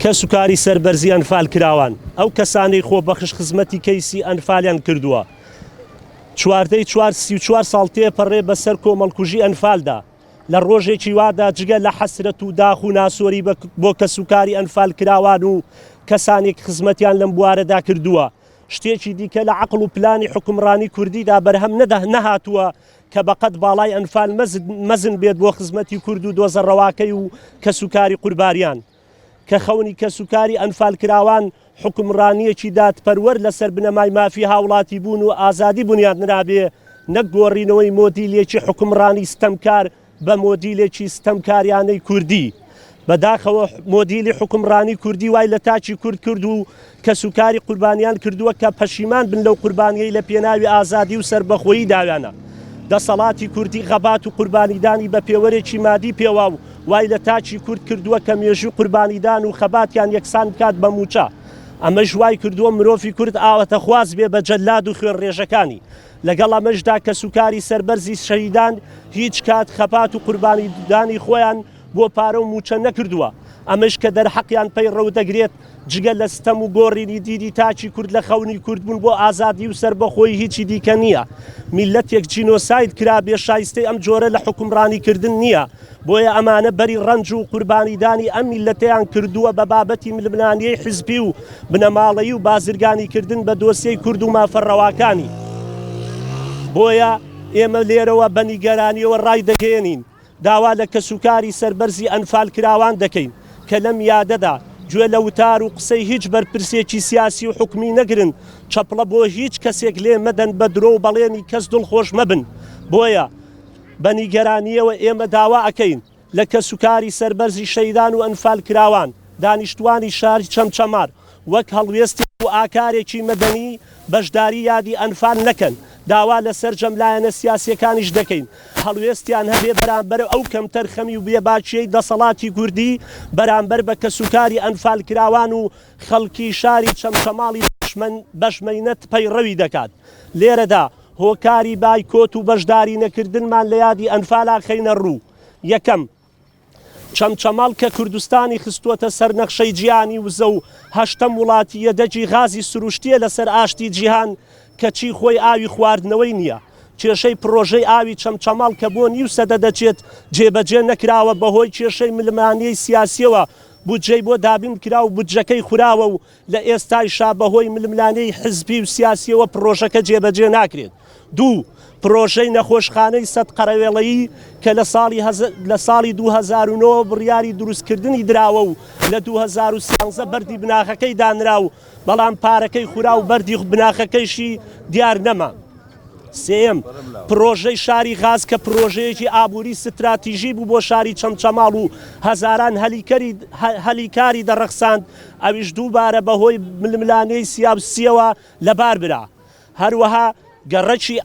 کە سوکاری سەربەرزی ئەنفال کراوان ئەو کەسانەی خۆبەخش خزمەتی کەیسی ئەنفالیان کردووە چواردەی 34 ساڵ تێپەڕێ بەسەر کۆمەڵکوژی ئەنفالدا لە ڕۆژێکی وادا جگە لە حەسرەت و داخ و ناسۆری بۆ کە سوکاری ئەنفال کراوان و کەسانێک خزمەتیان لەم بوارەدا کردووە شتێکی دیکە لە عقل و پلانی حکومڕانی کوردیدا بەرهەم نەهاتووە کە بەقەت باڵای ئەنفال مەزن بێت بۆ خزمەتی کورد و دۆزەڕەواکەی و کە سوکاری قوربانیان کە خەونی کە سوکاری ئەنفال کراوان حکومڕانیەکی دادپەروەر لەسەر بنەمای مافی هاوڵاتی بوون و ئازادی بنیاد نرابێ نەک گۆڕینەوەی مۆدیلێکی حکومڕانی ستەمکار بە مۆدیلێکی ستەمکاریانەی کوردی بەداخەوە مۆدیلی حکومڕانی کوردی وای لە تاچی کورد کرد و کە سوکاری قوربانیان کردووە کە پەشیمان بن لەو قوربانیەی لە پێناوی ئازادی و سربەخۆیی داویانە دەسەڵاتی کوردی غەبات و قوربانیدانی بە پێوەرێکی مادی پێوا و وای لە تاچی کورد کردووە کە مێژوی قوربانیدان و خەباتیان یەکسان بکات بە موچە ئەمەش وای کردووە مرۆڤی کورد ئاوەتە خواز بێ بە جەلاد و خوێن ڕێژەکانی لەگەڵ ئەمەشدا کە سوکاری سەربەرزی شەهیدان هیچ کات خەبات و قوربانیدانی خۆیان بۆ پارە و موچە نەکردووە ئەمەش کە دەرحەقیان پەی ڕەودەگرێت جگە لە ستەم و گۆڕینی دیدی تاچی کورد لە خەونی کورد بوون بۆ ئازادی و سربەخۆی هیچی دیکە نییە میلەتێک جینۆساید کرا بێ شایستەی ئەم جۆرە لە حکومڕانیکردن نییە بۆیە ئەمانە بەری ڕەنج و قوربانیدانی ئەم میلەتەیان کردووە بە بابەتی ململانیەی حزبی و بنەماڵەیی و بازرگانیکردن بە دۆسیەی کورد و مافەڕەواکانی بۆیە ئێمە لێرەوە بە نیگەرانیەوە ڕای دەگەێنین داوا لە کە سوکاری سەربەرزی ئەنفال کراوان دەکەین کە لەم یادەدا گوێ لە وتار و قسەی هیچ بەرپرسێکی سیاسی و حکومی نەگرن چەپڵە بۆ هیچ کەسێک لێ مەدەن بە درۆ و بەڵێنی کەس دڵخۆش مەبن بۆیە بە نیگەرانیەوە ئێمە داوا ئەکەین لە کە سوکاری سەربەرزی شەیدان و ئەنفال کراوان دانیشتوانی شاری چەمچەمار وەک هەڵوێستی و ئاکارێکی مەدەنی بەشداری یادی ئەنفال نەکەن داوا لەسەر جەملایەنە سیاسیەکانیش دەکەین هەڵوێستیان هەبێ بەرامبەر ئەو کەمتەر خەمی و بێباچیەی دەسەڵاتی کوردی بەرامبەر بە کە سوکاری ئەنفال کراوان و خەڵکی شاری چەمچەماڵی بەشمەینەت پەیڕەوی دەکات لێرەدا هۆکاری بایکۆت و بەشداری نەکردنمان لە یادی ئەنفالا خەینە ڕوو یەکەم چەمچەماڵ کە کوردستانی خستووەتە سەر نەخشەی جیهانی وزە و هەشتەم وڵاتی یەدەجی غازی سروشتیە لەسەر ئاشتی جیهان کەچی خۆی ئاوی خواردنەوەی نییە کێشەی پرۆژەی ئاوی چەمچەماڵ کە بۆ نیو سەدە دەچێت جێبەجێ نەکراوە بەهۆی کێشەی ملمانیەی سیاسیەوە بودجەی بۆ دابین کرا و بودجەکەی خوراوە و لە ئێستایشا بەهۆی ملمانیەی حزبی و سیاسیەوە پرۆژەکە جێبەجێ ناکرێت دوو پرۆژەی نەخۆشخانەی سەد قەرەوێڵەیی کە لە ساڵی 2009 بڕیاری دروستکردنی دراوە و لە 2013 بەردی بناخەکەی دانرا و بەڵام پارەکەی خورا و بەردی بناخەکەیشی دیار نەما سێم پرۆژەی شاری غاز کە پرۆژەیەکی ئابووری ستراتیژی بوو بۆ شاری چەمچەماڵ و هەزاران هەلیکاری دەڕەخساند ئەویش دووبارە بەهۆی ململانەی سیاسیەوە لەبار برا هەروەها گەڕەکی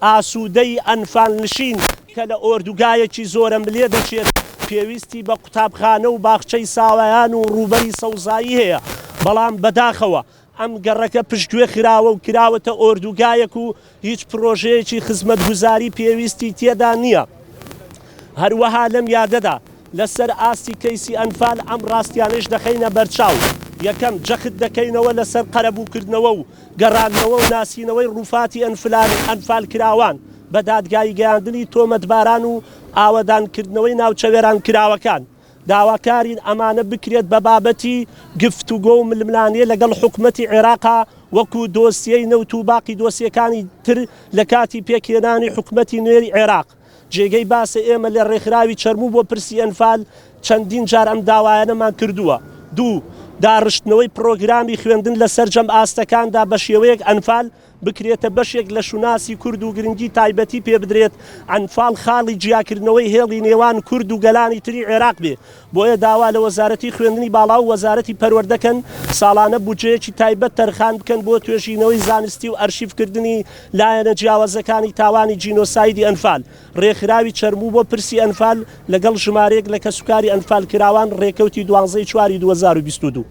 ئاسوودەی ئەنفال نشین کە لە ئۆردوگایەکی زۆرە ملێ دەچێت پێویستی بە قوتابخانە و باخچەی ساوایان و ڕوبەری سەوزایی هەیە بەڵام بەداخەوە ئەم گەڕەکە پشتگوێ خراوە و کراوەتە ئۆردوگایەک و هیچ پرۆژەیەکی خزمەتگوزاری پێویستی تێدا نییە هەروەها لەم یادەدا لەسەر ئاستی کەیسی ئەنفال ئەم ڕاستیانش دەخەینە بەرچاو یەکەم جەخت دەکەینەوە لەسەر قەرەبووکردنەوە و گەڕاندنەوە و ناسینەوەی ڕووفاتی ئەنفال کراوان بە دادگای گەیاندنی تۆمەتباران و ئاوەدانکردنەوەی ناوچەوێران کراوەکان داواکارین ئەمانە بکرێت بە بابەتی گفتوگۆ و ململانیە لەگەڵ حکومەتی عێراقا وەکو دۆسیەی نەوت و باقی دۆسیەکانی تر لە کاتی پێکهێنانی حکومەتی نوێری عێراق جێگەی باسە ئێمە لە ڕێکخراوی چەرموو بۆ پرسی ئەنفال چەندین جار ئەم داوایانەمان کردووە دوو داڕشتنەوەی پرۆگرامی خوێندن لە سەرجەم ئاستەکاندا بە شێوەیەک ئەنفال بکرێتە بەشێک لە شوناسی کورد و گرنگی تایبەتی پێ بدرێت ئەنفال خاڵی جیاکردنەوەی هێڵی نێوان کورد و گەلانی تری عێراق بێ بۆیە داوا لە وەزارەتی خوێندنی باڵا و وەزارەتی پەروەردەکەن ساڵانە بودجەیەکی تایبەت تەرخان بکەن بۆ توێژینەوەی زانستی و ئەرشیفکردنی لایەنە جیاوازەکانی تاوانی جینۆسایدی ئەنفال ڕێکخراوی چەرموو بۆ پرسی ئەنفال لەگەڵ ژمارەیەک لە کەسوکاری ئەنفال کراوان ڕێکەوتی 12/4/2022